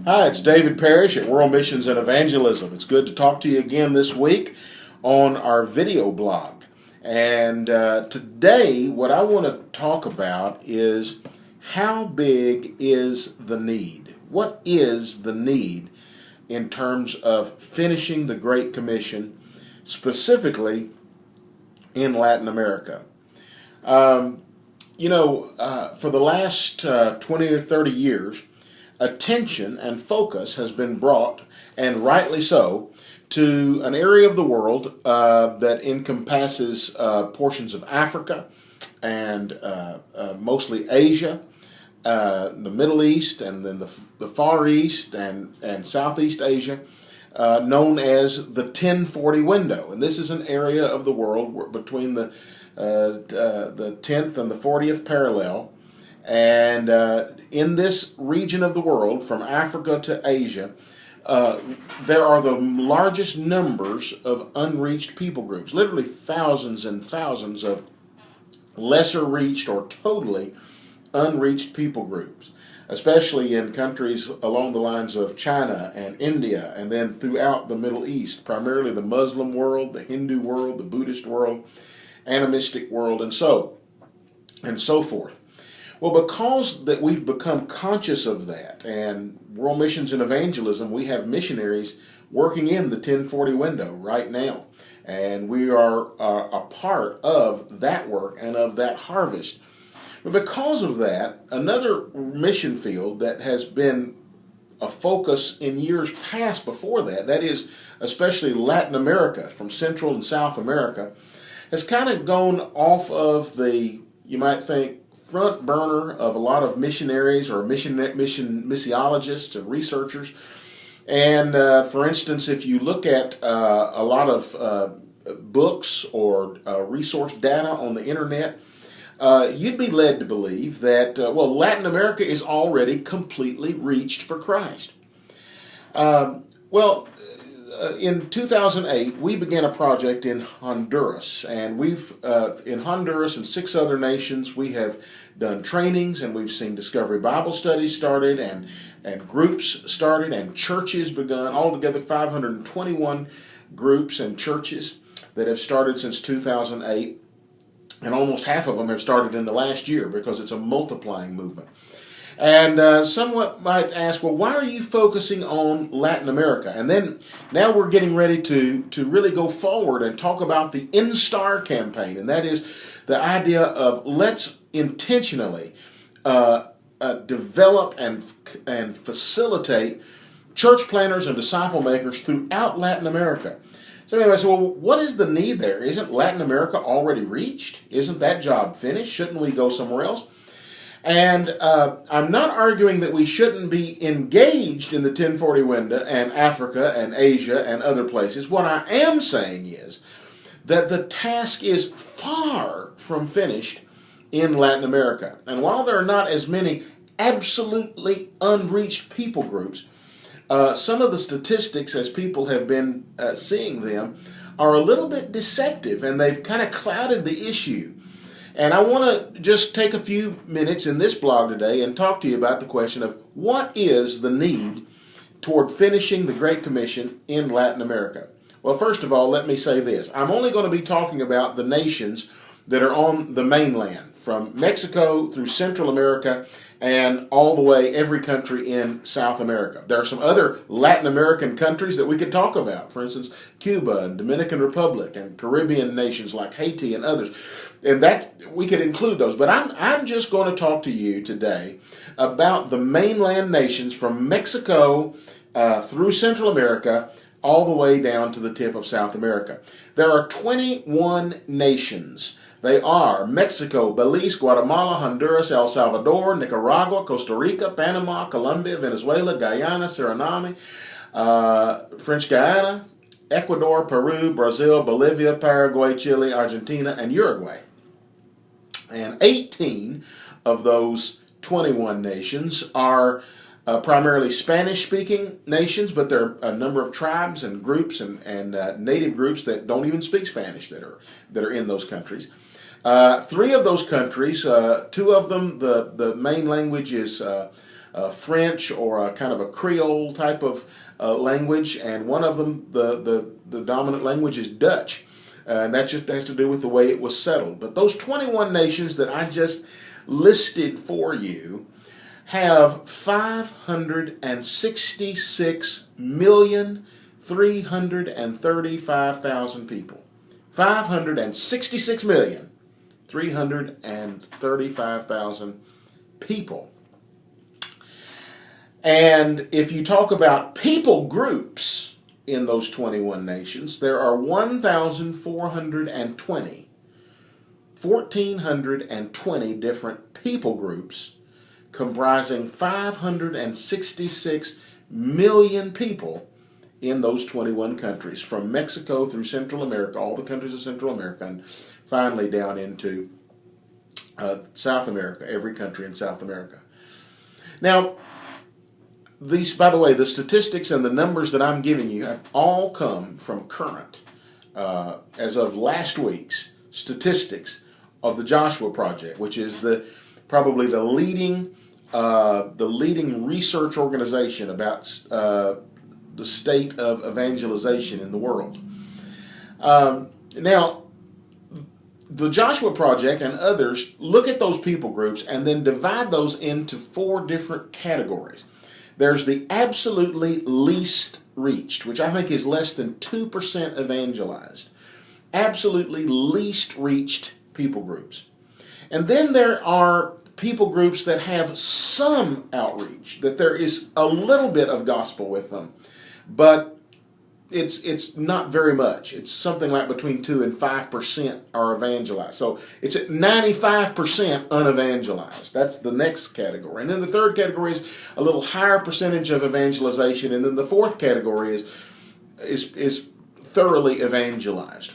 Hi, it's David Parrish at World Missions and Evangelism. It's good to talk to you again this week on our video blog. And today, what I want to talk about is how big is the need? What is the need in terms of finishing the Great Commission, specifically in Latin America? For the last 20 or 30 years, attention and focus has been brought, and rightly so, to an area of the world that encompasses portions of Africa and mostly Asia, the Middle East, and then the Far East and Southeast Asia, known as the 1040 window. And this is an area of the world between the 10th and the 40th parallel. And in this region of the world, from Africa to Asia, there are the largest numbers of unreached people groups, literally thousands and thousands of lesser reached or totally unreached people groups, especially in countries along the lines of China and India, and then throughout the Middle East, primarily the Muslim world, the Hindu world, the Buddhist world, animistic world, and so forth. Well, because that we've become conscious of that, and World Missions and Evangelism, we have missionaries working in the 1040 window right now. And we are a part of that work and of that harvest. But because of that, another mission field that has been a focus in years past before that is especially Latin America, from Central and South America, has kind of gone off of the, you might think, front burner of a lot of missionaries or missiologists and researchers. And for instance, if you look at a lot of books or resource data on the internet, you'd be led to believe that, Latin America is already completely reached for Christ. In 2008, we began a project in Honduras, and we've in Honduras and 6 other nations, we have done trainings, and we've seen Discovery Bible studies started, and groups started, and churches begun. Altogether, 521 groups and churches that have started since 2008, and almost half of them have started in the last year because it's a multiplying movement. And someone might ask, well, why are you focusing on Latin America? And then now we're getting ready to really go forward and talk about the Instar campaign. And that is the idea of let's intentionally develop and facilitate church planners and disciple makers throughout Latin America. So anyway, so what is the need there? Isn't Latin America already reached? Isn't that job finished? Shouldn't we go somewhere else? And I'm not arguing that we shouldn't be engaged in the 1040 window and Africa and Asia and other places. What I am saying is that the task is far from finished in Latin America. And while there are not as many absolutely unreached people groups, some of the statistics, as people have been seeing them, are a little bit deceptive, and they've kind of clouded the issue. And I want to just take a few minutes in this blog today and talk to you about the question of what is the need toward finishing the Great Commission in Latin America. Well, first of all, let me say this. I'm only going to be talking about the nations that are on the mainland, from Mexico through Central America and all the way every country in South America. There are some other Latin American countries that we could talk about. For instance, Cuba and Dominican Republic and Caribbean nations like Haiti and others. And that we could include those. But I'm just going to talk to you today about the mainland nations from Mexico through Central America all the way down to the tip of South America. There are 21 nations. They are Mexico, Belize, Guatemala, Honduras, El Salvador, Nicaragua, Costa Rica, Panama, Colombia, Venezuela, Guyana, Suriname, French Guiana, Ecuador, Peru, Brazil, Bolivia, Paraguay, Chile, Argentina, and Uruguay. And 18 of those 21 nations are primarily Spanish-speaking nations, but there are a number of tribes and groups and native groups that don't even speak Spanish that are in those countries. 3 of those countries, 2 of them, the main language is French or a kind of a Creole type of language, and one of them, the dominant language, is Dutch. And that just has to do with the way it was settled. But those 21 nations that I just listed for you have 566,335,000 people. 566,335,000 people. And if you talk about people groups in those 21 nations, there are 1,420 different people groups comprising 566 million people in those 21 countries, from Mexico through Central America, all the countries of Central America, and finally down into South America, every country in South America. Now, these, by the way, the statistics and the numbers that I'm giving you have all come from current, as of last week's statistics of the Joshua Project, which is probably the leading research organization about the state of evangelization in the world. Now, the Joshua Project and others look at those people groups and then divide those into 4 different categories. There's the absolutely least reached, which I think is less than 2% evangelized. Absolutely least reached people groups. And then there are people groups that have some outreach, that there is a little bit of gospel with them, but it's not very much. It's something like between 2 and 5% are evangelized. So it's at 95% unevangelized. That's the next category. And then the third category is a little higher percentage of evangelization. And then the fourth category is thoroughly evangelized.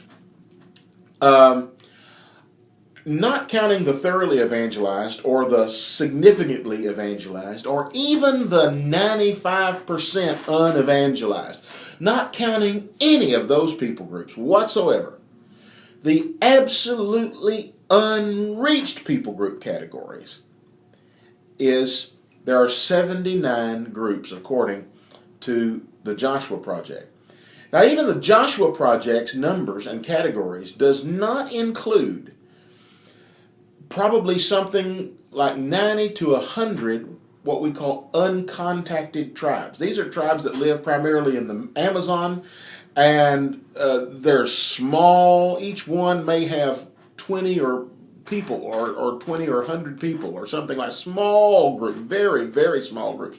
Not counting the thoroughly evangelized or the significantly evangelized or even the 95% unevangelized, not counting any of those people groups whatsoever, the absolutely unreached people group categories there are 79 groups according to the Joshua Project. Now, even the Joshua Project's numbers and categories does not include probably something like 90 to 100 what we call uncontacted tribes. These are tribes that live primarily in the Amazon, and they're small. Each one may have 20 or people or 20 or 100 people or something, like small groups, very, very small groups.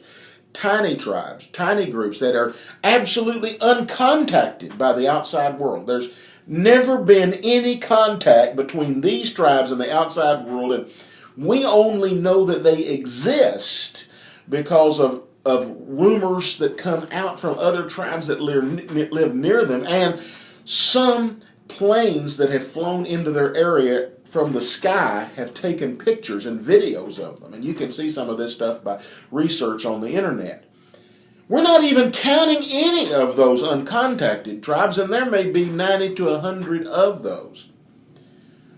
Tiny tribes, tiny groups that are absolutely uncontacted by the outside world. There's never been any contact between these tribes and the outside world, and we only know that they exist because of rumors that come out from other tribes that live near them, and some planes that have flown into their area from the sky have taken pictures and videos of them. And you can see some of this stuff by research on the internet. We're not even counting any of those uncontacted tribes, and there may be 90 to 100 of those.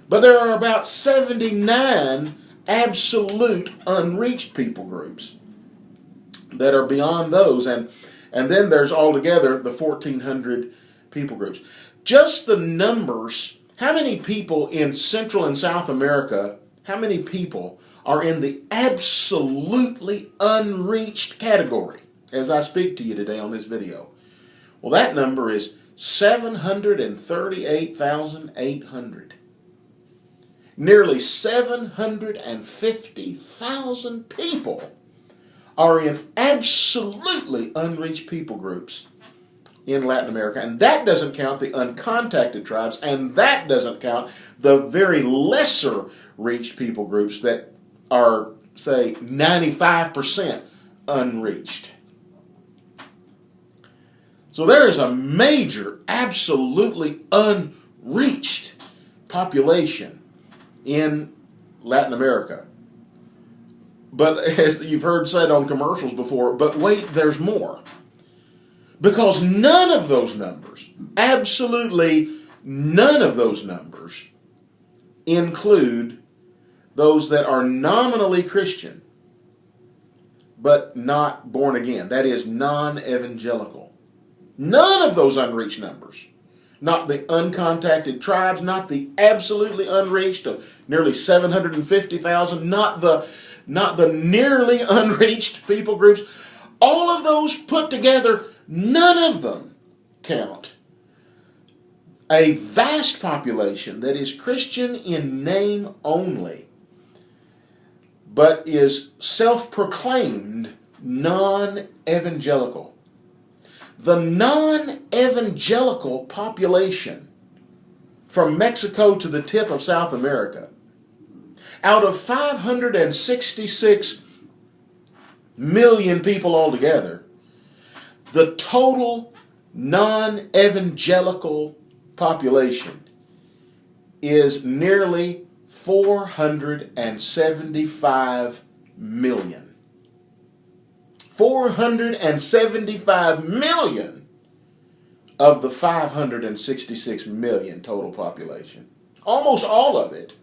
But there are about 79 absolute unreached people groups that are beyond those. And then there's altogether the 1,400 people groups. Just the numbers, how many people in Central and South America, how many people are in the absolutely unreached category as I speak to you today on this video? Well, that number is 738,800. Nearly 750,000 people are in absolutely unreached people groups in Latin America. And that doesn't count the uncontacted tribes, and that doesn't count the very lesser reached people groups that are, say, 95% unreached. So there is a major, absolutely unreached population in Latin America. But as you've heard said on commercials before, but wait, there's more. Because none of those numbers, absolutely none of those numbers, include those that are nominally Christian. but not born again. That is non-evangelical. None of those unreached numbers. Not the uncontacted tribes, not the absolutely unreached of nearly 750,000, not the nearly unreached people groups. All of those put together, none of them count. A vast population that is Christian in name only, but is self-proclaimed non-evangelical. The non-evangelical population from Mexico to the tip of South America, out of 566 million people altogether, the total non-evangelical population is nearly 475 million. 475 million of the 566 million total population. Almost all of it.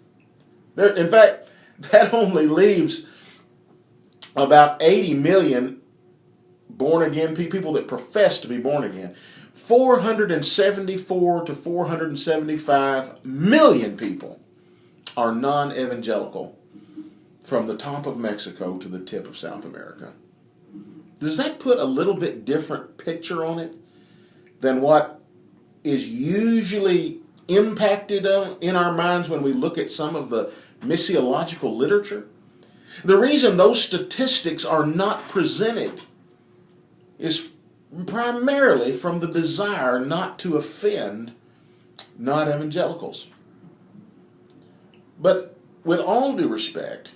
In fact, that only leaves about 80 million born again people that profess to be born again. 474 to 475 million people are non-evangelical from the top of Mexico to the tip of South America. Does that put a little bit different picture on it than what is usually impacted in our minds when we look at some of the missiological literature? The reason those statistics are not presented is primarily from the desire not to offend non-evangelicals. But with all due respect,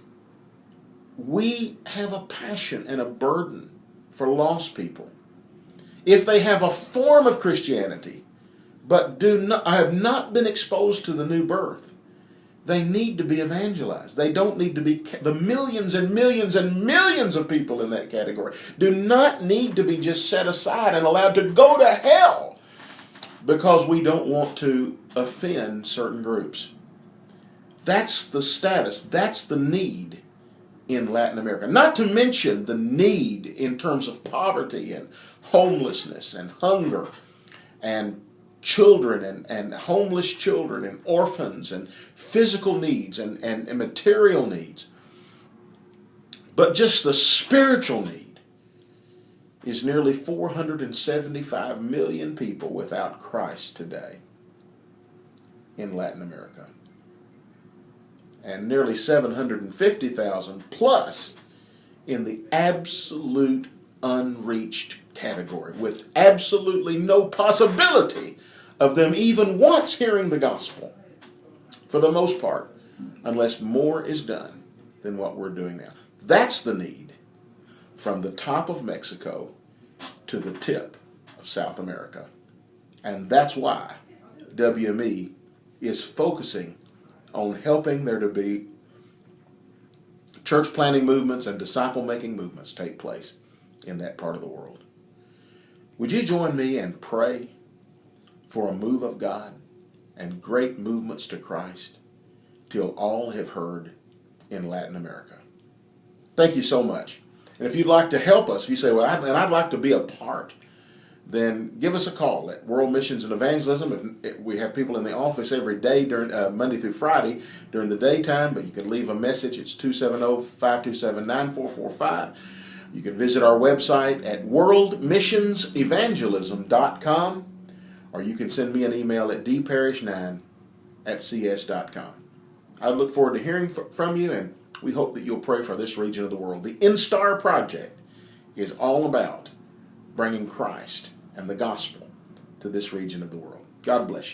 we have a passion and a burden for lost people. If they have a form of Christianity, but have not been exposed to the new birth, they need to be evangelized. They don't need to be, the millions and millions and millions of people in that category do not need to be just set aside and allowed to go to hell because we don't want to offend certain groups. That's the status, that's the need in Latin America. Not to mention the need in terms of poverty and homelessness and hunger and children and homeless children and orphans and physical needs and material needs. But just the spiritual need is nearly 475 million people without Christ today in Latin America. And nearly 750,000 plus in the absolute unreached category, with absolutely no possibility of them even once hearing the gospel, for the most part, unless more is done than what we're doing now. That's the need from the top of Mexico to the tip of South America. And that's why WME is focusing on helping there to be church planting movements and disciple making movements take place in that part of the world. Would you join me and pray for a move of God and great movements to Christ till all have heard in Latin America? Thank you so much. And if you'd like to help us, if you say, well, I'd like to be a part, then give us a call at World Missions and Evangelism. If we have people in the office every day during Monday through Friday during the daytime, but you can leave a message. It's 270-527-9445. You can visit our website at worldmissionsevangelism.com, or you can send me an email at dparish9@cs.com. I look forward to hearing from you, and we hope that you'll pray for this region of the world. The Instar Project is all about bringing Christ and the gospel to this region of the world. God bless you.